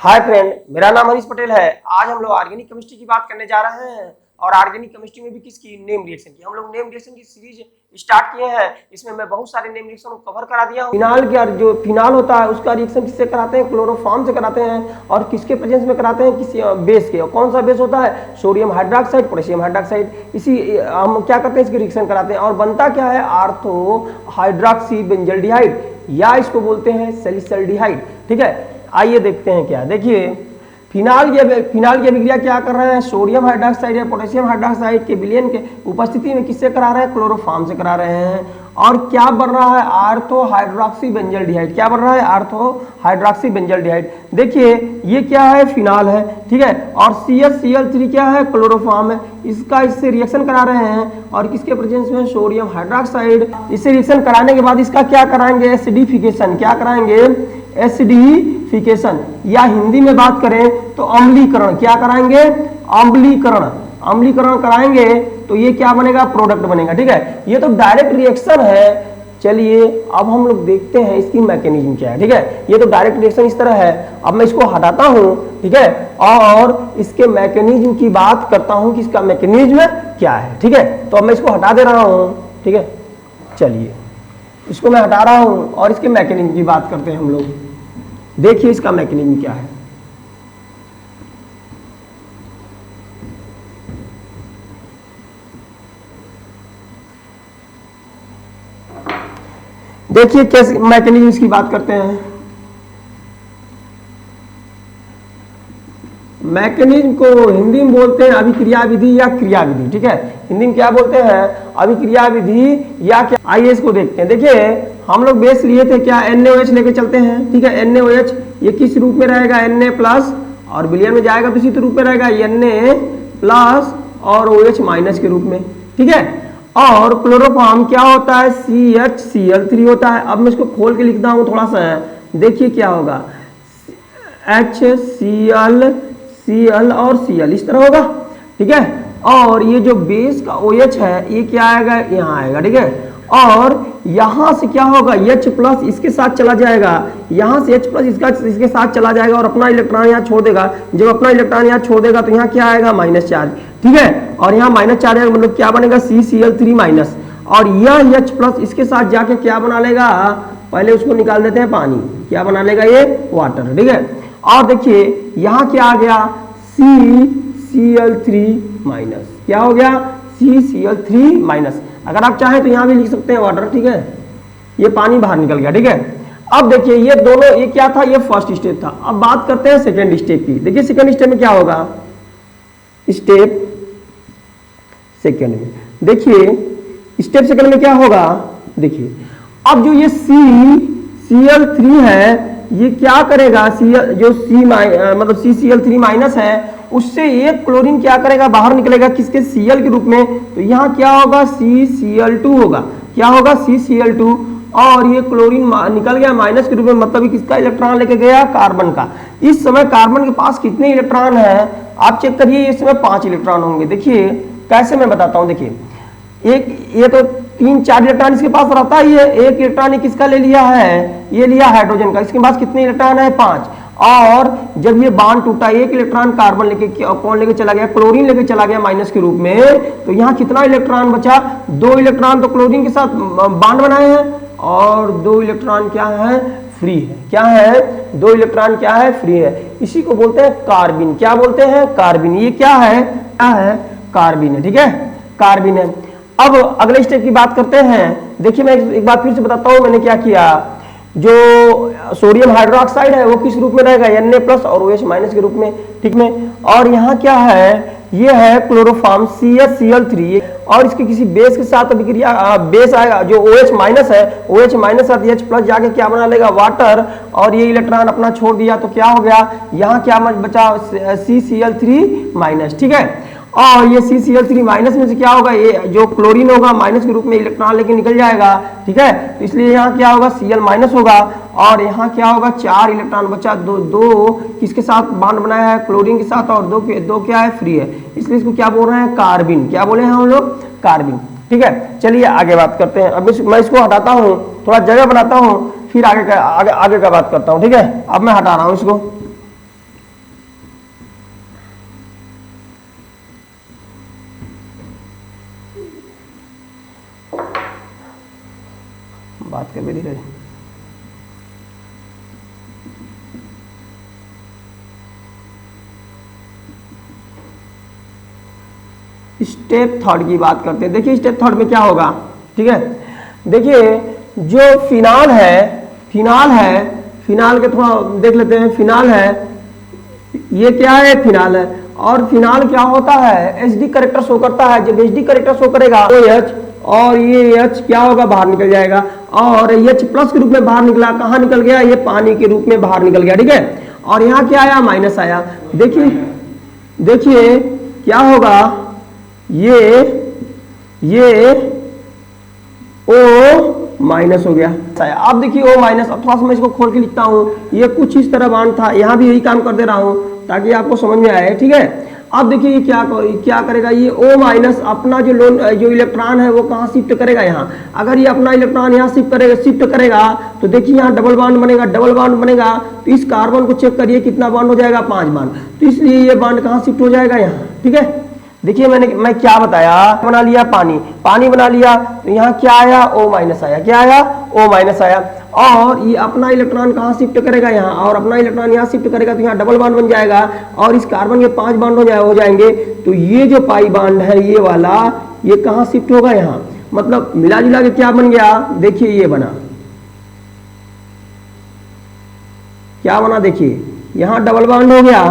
Hi friend, मेरा नाम अनीश पटेल है। आज हम लोग ऑर्गेनिक केमिस्ट्री की बात करने जा रहे हैं और ऑर्गेनिक केमिस्ट्री में भी किसकी नेम रिएक्शन की। हम लोग नेम रिएक्शन की सीरीज स्टार्ट किए हैं। इसमें मैं बहुत सारे नेम रिएक्शन को कवर करा दिया हूं। फिनाल का जो फिनाल होता है उसका रिएक्शन किससे कराते हैं? क्लोरोफॉर्म से कराते हैं। और किसके प्रेजेंस में कराते हैं? किसी बेस के। और कौन सा बेस होता है? Sodium hydroxide, potassium hydroxide. इसी हम क्या करते हैं? इसके रिएक्शन कराते हैं और बनता क्या है? आर्थो हाइड्रोक्सी बेंजल्डिहाइड या इसको बोलते हैं सैलिसल्डिहाइड। ठीक है, आइए देखते हैं क्या। देखिए फिनाल की अभिक्रिया क्या कर रहे हैं? सोडियम हाइड्रोक्साइड या पोटेशियम हाइड्रोक्साइड के विलयन के उपस्थिति में किससे करा रहे हैं? क्लोरोफॉर्म से करा रहे हैं। और क्या बन रहा है? Ortho hydroxy benzaldehyde. क्या बन रहा है? Ortho hydroxy benzaldehyde. देखिए ये क्या है? फिनाल है, ठीक है। और CH-Cl3 क्या है? क्लोरोफॉर्म है। इसका इससे रिएक्शन करा रहे हैं और किसके प्रेजेंस में? Sodium hydroxide. इससे रिएक्शन कराने के बाद इसका क्या कराएंगे? एसिडिफिकेशन। क्या कराएंगे? एसिडिफिकेशन, या हिंदी में बात करें तो अम्लीकरण। क्या कराएंगे? अम्लीकरण। अम्लीकरण कराएंगे तो ये क्या बनेगा? प्रोडक्ट बनेगा। ठीक है, ये तो डायरेक्ट रिएक्शन है। चलिए अब हम लोग देखते हैं इसकी मैकेनिज्म क्या है। ठीक है, ये तो डायरेक्ट रिएक्शन इस तरह है। अब मैं इसको हटाता हूं, ठीक है, और इसके मैकेनिज्म की बात करता हूं कि इसका मैकेनिज्म क्या है। ठीक है, तो अब मैं इसको हटा दे रहा हूं। ठीक है, चलिए इसको मैं हटा रहा हूं और इसके मैकेनिज्म की बात करते हैं हम लोग। देखिए इसका मैकेनिज्म क्या है। देखिए कैसे मैकेनिज्म इसकी बात करते हैं। मैकेनिज्म को हिंदी में बोलते हैं अभिक्रिया विधि या क्रिया विधि। ठीक है, हिंदी में क्या बोलते हैं? अभिक्रिया विधि या क्या। आइए इसको देखते हैं। देखिए हम लोग बेस लिए थे क्या? NaOH लेके चलते हैं। ठीक है, NaOH ये किस रूप में रहेगा? Na प्लस, और विलयन में जाएगा तो इसी रूप में रहेगा Na प्लस और OH माइनस के रूप में। ठीक है, और क्लोरोफॉर्म क्या होता है? CH-Cl3 होता है। अब मैं इसको खोल के लिखता हूँ थोड़ा सा। देखिए क्या होगा? HCl और Cl इस तरह होगा। ठीक है, और ये जो बेस का OH है ये क्या आएगा? यहाँ आएगा। ठीक है, और यहां से क्या होगा? H प्लस इसके साथ चला जाएगा। यहां से H प्लस इसके साथ चला जाएगा और अपना इलेक्ट्रॉन यहाँ छोड़ देगा। जब अपना इलेक्ट्रॉन यहाँ छोड़ देगा तो यहाँ क्या आएगा? Minus charge. ठीक है, और यहाँ माइनस चार्ज आएगा, मतलब क्या बनेगा? CCl3 minus. और यह H प्लस इसके साथ जाके क्या बना लेगा? पहले उसको निकाल देते हैं पानी। क्या बना लेगा? ये वाटर। ठीक है, और देखिए यहाँ क्या आ गया? CCl3 minus. क्या हो गया? CCl3 minus. अगर आप चाहें तो यहाँ भी लिख सकते हैं वाटर। ठीक है, ये पानी बाहर निकल गया। ठीक है, अब देखिए ये दोनों, ये क्या था? ये फर्स्ट स्टेप था। अब बात करते हैं सेकेंड स्टेप की। देखिए सेकेंड स्टेप में क्या होगा? स्टेप सेकेंड में देखिए, स्टेप सेकेंड में क्या होगा? देखिए अब जो ये CCl3 है ये क्या करेगा? जो मतलब CCl3 माइनस है उससे एक क्लोरीन क्या करेगा? बाहर निकलेगा। किसके? Cl के रूप में। तो यहाँ क्या होगा? CCl2 होगा। क्या होगा? CCl2। और ये क्लोरीन निकल गया माइनस के रूप में, मतलब किसका इलेक्ट्रॉन लेके गया? कार्बन का। इस समय कार्बन के पास कितने इलेक्ट्रॉन है? आप चेक करिए, इस समय 5 इलेक्ट्रॉन होंगे। देखिए कैसे मैं बताता हूँ। देखिए एक, ये तो 3-4 इलेक्ट्रॉन इसके पास रहता ही है। एक इलेक्ट्रॉन किसका ले लिया है? ये लिया हाइड्रोजन का। इसके पास कितने इलेक्ट्रॉन है? 5। और जब ये बॉन्ड टूटा, एक इलेक्ट्रॉन कार्बन लेके, कौन लेके चला गया? क्लोरीन लेके चला गया माइनस के रूप में। तो यहाँ कितना इलेक्ट्रॉन बचा? 2 इलेक्ट्रॉन तो क्लोरीन के साथ बॉन्ड बनाए हैं और 2 इलेक्ट्रॉन क्या है? फ्री है। क्या है? 2 इलेक्ट्रॉन क्या है? फ्री है। इसी को बोलते हैं कार्बिन। क्या बोलते हैं? कार्बिन। ये क्या है? क्या है? कार्बिन है। ठीक है, कार्बिन है। अब अगले स्टेप की बात करते हैं। देखिए मैं एक बार फिर से बताता हूं मैंने क्या किया। जो सोडियम हाइड्रोक्साइड है वो किस रूप में रहेगा? Na प्लस और OH माइनस के रूप में। ठीक में, और यहाँ क्या है? ये है क्लोरोफॉर्म CH-Cl3 और इसके किसी बेस के साथ अभिक्रिया, बेस आएगा जो OH माइनस है, OH माइनस और H प्लस जाके क्या बना लेगा? वाटर। और ये इलेक्ट्रॉन अपना छोड़ दिया तो क्या हो गया? यहाँ क्या बचा? CCl3 minus. ठीक है, और ये CCl3 माइनस में से क्या होगा? ये जो क्लोरीन होगा माइनस के रूप में इलेक्ट्रॉन लेके निकल जाएगा। ठीक है, तो इसलिए यहाँ क्या होगा? Cl माइनस होगा। और यहाँ क्या होगा? 4 इलेक्ट्रॉन बचा। दो किसके साथ बॉन्ड बनाया है? क्लोरीन के साथ। और दो क्या है? फ्री है। इसलिए इसको क्या बोल रहे हैं? कार्बिन। क्या बोले हैं हम लोग? कार्बिन। ठीक है, चलिए आगे बात करते हैं। अब मैं इसको हटाता हूँ, थोड़ा जगह बनाता हूँ, फिर आगे का बात करता हूँ। ठीक है, अब मैं हटा रहा हूँ इसको। बात कर धीरे। स्टेप थर्ड की बात करते हैं। देखिए स्टेप थर्ड में क्या होगा, ठीक है। देखिए जो फिनाल है, फिनाल के थोड़ा देख लेते हैं। फिनाल है, ये क्या है, फिनाल है। और फिनाल क्या होता है, एचडी करेक्टर शो करता है। जब एचडी करेक्टर शो करेगा तो H और ये H क्या होगा, बाहर निकल जाएगा। और H प्लस के रूप में बाहर निकला, कहाँ निकल गया, ये पानी के रूप में बाहर निकल गया, ठीक है। और यहाँ क्या आया, माइनस आया। देखिए क्या होगा, ये O माइनस हो गया। अब देखिए O माइनस, अब थोड़ा सा मैं इसको खोल के लिखता हूँ। ये कुछ इस तरह बांड था, यहाँ भी यही काम कर दे रहा हूँ ताकि आपको समझ में आए, ठीक है। अब देखिए ये क्या करेगा, ये O माइनस अपना जो इलेक्ट्रॉन है वो कहाँ शिफ्ट करेगा, यहाँ। अगर ये अपना इलेक्ट्रॉन यहाँ शिफ्ट करेगा तो देखिए यहाँ डबल बॉन्ड बनेगा। तो इस कार्बन को चेक करिए कितना बॉन्ड हो जाएगा, 5 बॉन्ड। तो इसलिए ये बॉन्ड कहाँ शिफ्ट हो जाएगा, यहाँ, ठीक है। देखिए मैं क्या बताया, बना लिया पानी बना लिया, तो यहाँ क्या आया, O माइनस आया। क्या आया, O माइनस आया। और ये अपना इलेक्ट्रॉन कहाँ शिफ्ट करेगा, यहाँ। और अपना इलेक्ट्रॉन यहाँ शिफ्ट करेगा तो यहाँ डबल बॉन्ड बन जाएगा और इस कार्बन के 5 बॉन्ड हो जाएंगे। तो ये जो पाई बॉन्ड है ये वाला, ये कहाँ शिफ्ट होगा, यहाँ। मतलब मिला जुला के क्या बन गया, देखिए ये बना, क्या बना, देखिए यहाँ डबल बॉन्ड हो गया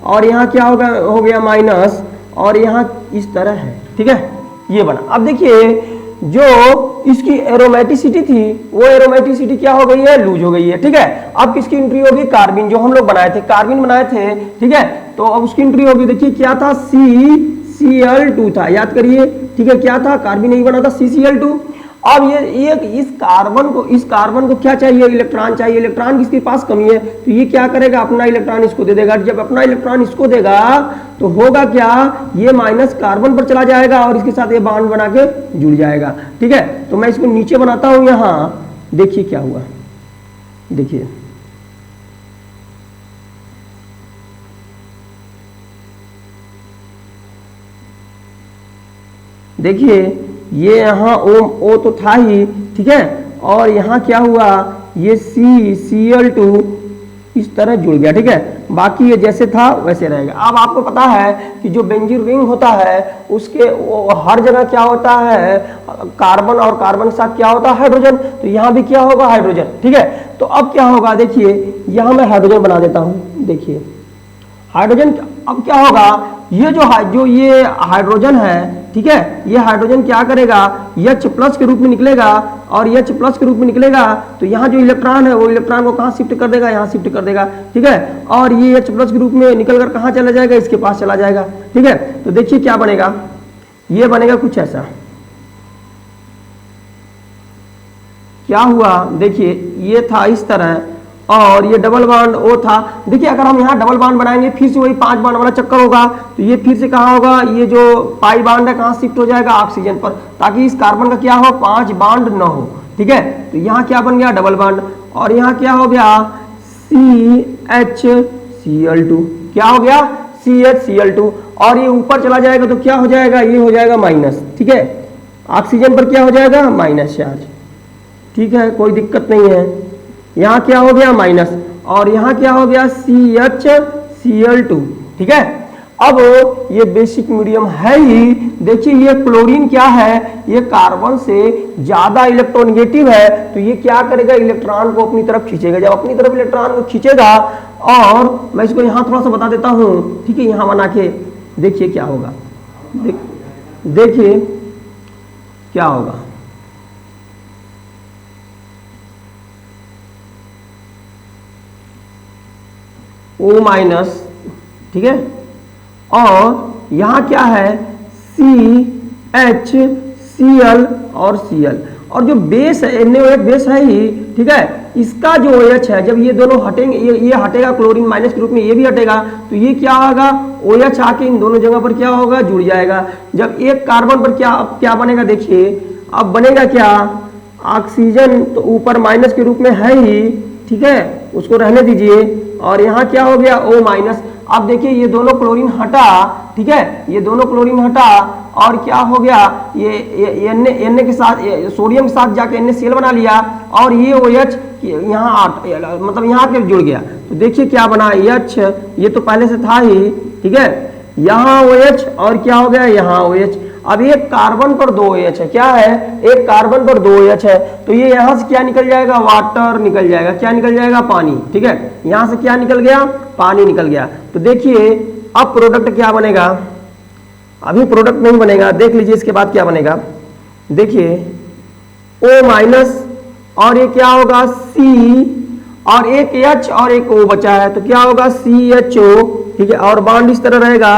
और यहाँ क्या हो गया माइनस, और यहाँ इस तरह है, ठीक है, ये बना। अब देखिए जो इसकी एरोमेटिसिटी थी वो एरोमेटिसिटी क्या हो गई है, लूज हो गई है, ठीक है। अब किसकी एंट्री होगी, कार्बिन, जो हम लोग कार्बिन बनाए थे, ठीक है। तो अब उसकी एंट्री होगी। देखिए क्या था, CCl2 था, याद करिए, ठीक है। क्या था, कार्बिन नहीं बना था, CCl2। अब ये इस कार्बन को क्या चाहिए, इलेक्ट्रॉन चाहिए। इलेक्ट्रॉन किसके पास कमी है, तो ये क्या करेगा, अपना इलेक्ट्रॉन इसको दे देगा। जब अपना इलेक्ट्रॉन इसको देगा तो होगा क्या, ये माइनस कार्बन पर चला जाएगा और इसके साथ ये बॉन्ड बना के जुड़ जाएगा, ठीक है। तो मैं इसको नीचे बनाता हूं यहाँ, देखिए क्या हुआ, देखिए ये यहाँ O तो था ही, ठीक है। और यहाँ क्या हुआ, ये CCl2 इस तरह जुड़ गया, ठीक है। बाकी ये जैसे था वैसे रहेगा। अब आपको पता है कि जो बेंजीन रिंग होता है उसके हर जगह क्या होता है, कार्बन, और कार्बन के साथ क्या होता है, हाइड्रोजन। तो यहाँ भी क्या होगा, हाइड्रोजन, ठीक है। तो अब क्या होगा, देखिए यहाँ मैं हाइड्रोजन बना देता हूँ। देखिए हाइड्रोजन, अब क्या होगा, ये हाइड्रोजन है, ठीक है। ये हाइड्रोजन क्या करेगा, H प्लस के रूप में निकलेगा। और H प्लस के रूप में निकलेगा तो यहाँ जो इलेक्ट्रॉन है वो इलेक्ट्रॉन को कहाँ शिफ्ट कर देगा, यहाँ शिफ्ट कर देगा, ठीक है। और ये H प्लस के रूप में निकलकर कहाँ चला जाएगा, इसके पास चला जाएगा, ठीक है। तो देखिए क्या बनेगा, ये बनेगा कुछ ऐसा। क्या हुआ, देखिए ये था इस तरह और ये डबल बॉन्ड O था। देखिए अगर हम यहाँ डबल बॉन्ड बनाएंगे फिर से वही 5 बॉन्ड वाला चक्कर होगा। तो ये फिर से कहाँ होगा, ये जो पाई बॉन्ड है कहाँ शिफ्ट हो जाएगा, ऑक्सीजन पर, ताकि इस कार्बन का क्या हो, 5 बॉन्ड न हो, ठीक है। तो यहाँ क्या बन गया, डबल बॉन्ड। और यहाँ क्या हो गया, CHCl2, क्या हो गया, CHCl2। और ये ऊपर चला जाएगा तो क्या हो जाएगा, ये हो जाएगा माइनस, ठीक है। ऑक्सीजन पर क्या हो जाएगा, माइनस चार्ज, ठीक है, कोई दिक्कत नहीं है। यहाँ क्या हो गया, माइनस। और यहाँ क्या हो गया, CHCl2, ठीक है। अब ये बेसिक मीडियम है ही। देखिए ये क्लोरीन क्या है, ये कार्बन से ज्यादा इलेक्ट्रोनेगेटिव है। तो ये क्या करेगा, इलेक्ट्रॉन को अपनी तरफ खींचेगा। जब अपनी तरफ इलेक्ट्रॉन को खींचेगा, और मैं इसको यहाँ थोड़ा सा बता देता हूँ, ठीक है, यहाँ बना के देखिए क्या होगा, देखिए क्या होगा। O माइनस, ठीक है। और यहाँ क्या है, CHCl और Cl। और जो बेस है, NaOH बेस है ही, ठीक है। इसका जो OH है, जब ये दोनों हटेंगे, ये हटेगा क्लोरीन माइनस के रूप में, ये भी हटेगा, तो ये क्या होगा, OH आके इन दोनों जगह पर क्या होगा, जुड़ जाएगा। जब एक कार्बन पर क्या बनेगा, देखिए अब बनेगा क्या, ऑक्सीजन तो ऊपर माइनस के रूप में है ही, ठीक है, उसको रहने दीजिए। और यहाँ क्या हो गया, O माइनस। अब देखिए ये दोनों क्लोरीन हटा, ठीक है, ये दोनों क्लोरीन हटा और क्या हो गया, ये Na के साथ सोडियम के साथ जाके NaCl बना लिया और ये OH यहाँ मतलब यहाँ के जुड़ गया। तो देखिए क्या बना, H ये तो पहले से था ही, ठीक है, यहाँ OH और क्या हो गया, यहाँ OH। अब एक कार्बन पर 2 OH है, क्या है, एक कार्बन पर 2 OH है, तो ये यहाँ से क्या निकल जाएगा, वाटर निकल जाएगा, क्या निकल जाएगा, पानी, ठीक है, यहाँ से क्या निकल गया, पानी निकल गया। तो देखिए अब प्रोडक्ट क्या बनेगा, अभी प्रोडक्ट नहीं बनेगा, देख लीजिए इसके बाद क्या बनेगा। देखिए O माइनस और ये क्या होगा, C और एक H और एक O बचा है, तो क्या होगा, CHO, ठीक है, और बॉन्ड इस तरह रहेगा।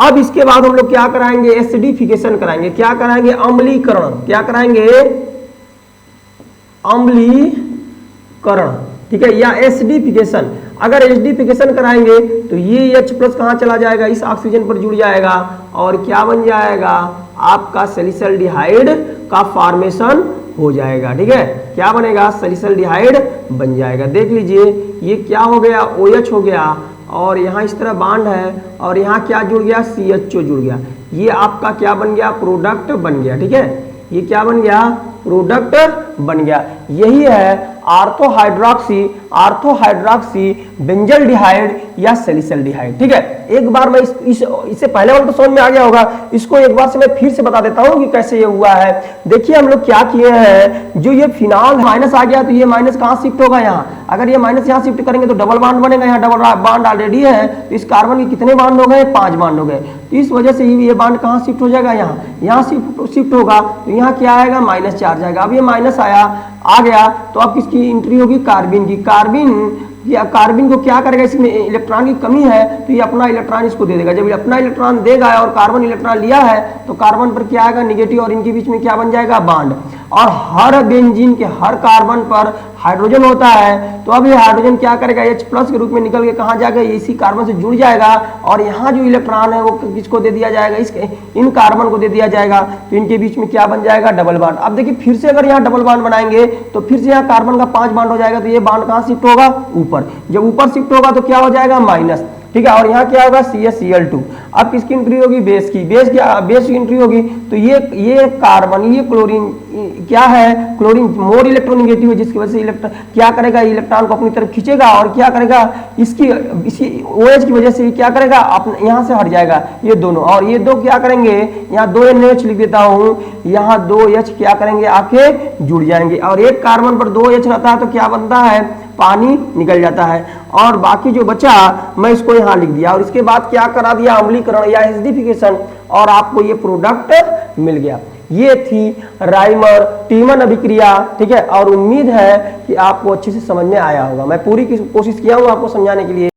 अब इसके बाद हम लोग क्या कराएंगे, एसिडिफिकेशन कराएंगे, क्या कराएंगे, अम्लीकरण, क्या कराएंगे, अम्लीकरण, ठीक है, या एसिडिफिकेशन। अगर एसिडिफिकेशन कराएंगे तो ये H प्लस कहाँ चला जाएगा, इस ऑक्सीजन पर जुड़ जाएगा और क्या बन जाएगा, आपका सैलिसल्डिहाइड का फॉर्मेशन हो जाएगा, ठीक है, क्या बनेगा, सैलिसल्डिहाइड बन जाएगा। देख लीजिए ये क्या हो गया, OH हो गया और यहाँ इस तरह बॉन्ड है और यहाँ क्या जुड़ गया, CHO जुड़ गया, ये आपका क्या बन गया, प्रोडक्ट बन गया, ठीक है, ये क्या बन गया, प्रोडक्ट बन गया। यही है आर्थोहाइड्रॉक्सी बेंजल्डिहाइड या सैलिसल्डिहाइड, ठीक है। एक बार मैं इससे पहले वाला तो समझ में आ गया होगा, इसको एक बार से मैं फिर से बता देता हूं कि कैसे ये हुआ है। देखिए हम लोग क्या किए हैं, जो ये फिनॉल माइनस आ गया तो ये माइनस कहाँ शिफ्ट होगा, यहाँ, अगर ये माइनस यहाँ शिफ्ट करेंगे तो डबल बॉन्ड बनेगा, यहाँ डबल बॉन्ड ऑलरेडी है, तो इस कार्बन के कितने बॉन्ड हो गए, 5 बॉन्ड हो गए, तो इस वजह से ये बॉन्ड कहाँ शिफ्ट हो जाएगा, यहाँ शिफ्ट होगा, तो यहाँ क्या आएगा, माइनस चार्ज आएगा। अब ये माइनस आ गया तो अब किसकी एंट्री होगी, कार्बिन की। कार्बिन को क्या करेगा, इसमें इलेक्ट्रॉन की कमी है तो ये अपना इलेक्ट्रॉन इसको दे देगा। जब ये अपना इलेक्ट्रॉन देगा और कार्बन इलेक्ट्रॉन लिया है तो कार्बन पर क्या आएगा, निगेटिव, और इनके बीच में क्या बन जाएगा, बॉन्ड। और हर बेंजीन के हर कार्बन पर हाइड्रोजन होता है, तो अब ये हाइड्रोजन क्या करेगा, H प्लस के रूप में निकल के कहाँ जाएगा, इसी कार्बन से जुड़ जाएगा और यहाँ जो इलेक्ट्रॉन है वो किसको दे दिया जाएगा, इन कार्बन को दे दिया जाएगा, तो इनके बीच में क्या बन जाएगा, डबल बॉन्ड। अब देखिए फिर से अगर यहाँ डबल बॉन्ड बनाएंगे तो फिर से यहाँ कार्बन का 5 बॉन्ड हो जाएगा, तो ये बॉन्ड कहाँ शिफ्ट होगा, ऊपर। जब ऊपर शिफ्ट होगा तो क्या हो जाएगा, माइनस, ठीक है, और यहाँ क्या होगा, CaCl2। अब किसकी एंट्री होगी, बेस की। बेस की एंट्री होगी तो ये कार्बन, ये क्लोरीन क्या है, क्लोरीन मोर इलेक्ट्रोनेगेटिव है, जिसकी वजह से इलेक्ट्रॉन क्या करेगा, इलेक्ट्रॉन को अपनी तरफ खींचेगा और क्या करेगा, इसी OH की वजह से क्या करेगा, यहाँ से हट जाएगा ये दोनों, और ये दो क्या करेंगे, यहाँ 2 NaOH लिख देता हूँ, यहाँ 2 H क्या करेंगे, आके जुड़ जाएंगे, और एक कार्बन पर 2 H रहता है तो क्या बनता है, पानी निकल जाता है। और बाकी जो बचा मैं इसको यहाँ लिख दिया और इसके बाद क्या करा दिया, अम्लीकरण या एसिडिफिकेशन, और आपको ये प्रोडक्ट मिल गया। ये थी राइमर टीमन अभिक्रिया, ठीक है, और उम्मीद है कि आपको अच्छे से समझ में आया होगा। मैं पूरी कोशिश किया हूँ आपको समझाने के लिए।